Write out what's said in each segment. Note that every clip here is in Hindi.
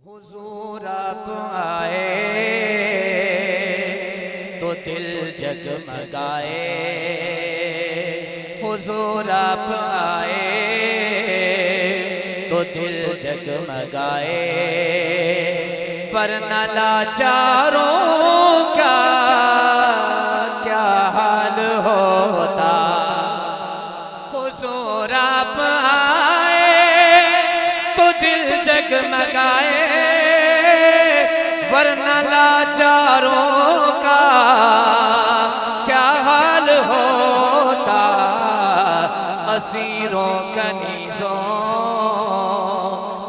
हुजूर आप आए तो दिल जगमगाए। हुजूर आप आए तो दिल जगमगाए। वरना लाचारों का क्या हाल होता। हुजूर आप आए तो दिल जगमगाए। वरना लाचारों का क्या हाल होता। असीरों कनीज़ों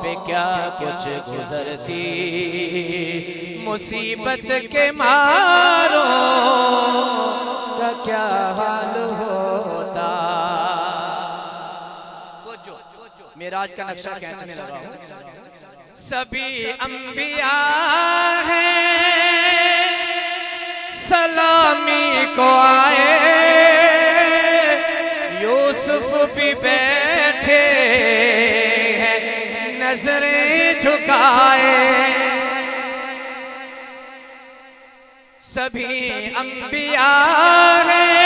पे क्या कुछ गुजरती। मुसीबत के मारों का क्या हाल होता। मेराज का नक्शा खींचने लगा हूं। सभी अंबिया हैं सलामी को आए। यूसुफ भी बैठे हैं नजरें झुकाए। सभी अंबिया हैं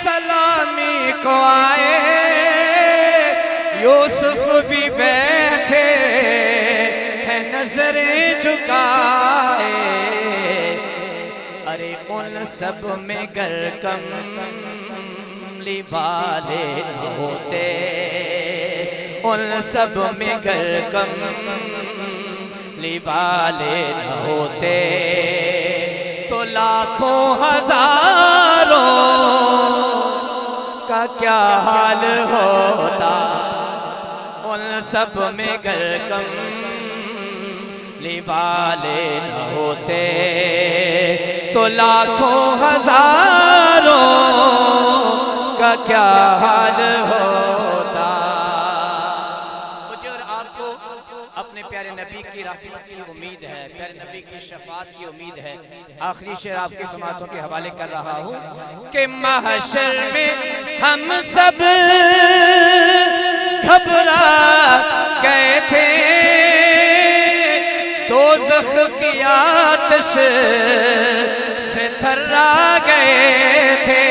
सलामी को आए। यूसुफ भी बैठे हैं नजरें झुकाए। अरे उन सब में गर कमली वाले न होते। उन सब में गर कमली वाले न होते तो लाखों हजारों का क्या हाल होता। उन सब में गर कमली वाले न होते तो लाखों हजारों का क्या हाल होता। मुझे और आपको अपने प्यारे नबी की रहमत की उम्मीद है, प्यारे नबी की शफाअत की उम्मीद है। आखिरी शेर आपके समातों के हवाले कर रहा हूँ कि महशर में हम सब घबरा गए थे। दोज़ख की आतिश से थर्रा गए थे।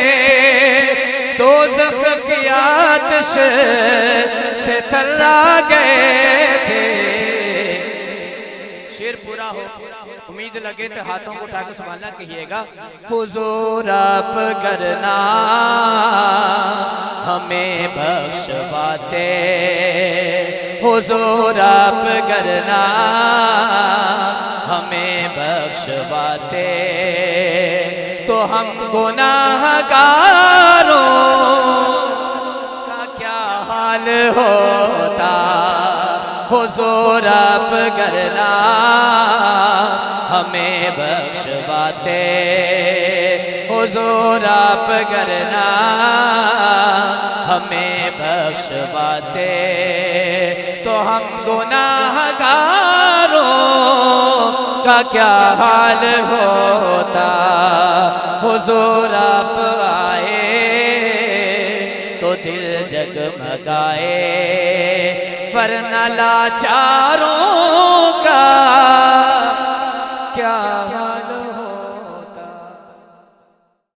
दोज़ख की आतिश से थर्रा गए थे। शेर पूरा हो, उम्मीद लगे तो हाथों को उठाकर संभालना कहिएगा। हुजूर आप करना हमें बख्शवाते। हुजूर आप करना हमें बख्शवाते तो हम गुनाहगारों का क्या हाल होता। हुजूर आप करना हमें बख्शवाते। हुजूर आप करना हमें बख्शवाते तो हम गुनाहगारों का क्या हाल होता। हुजूर आप आए तो दिल जगमगाए। वरना लाचारों का क्या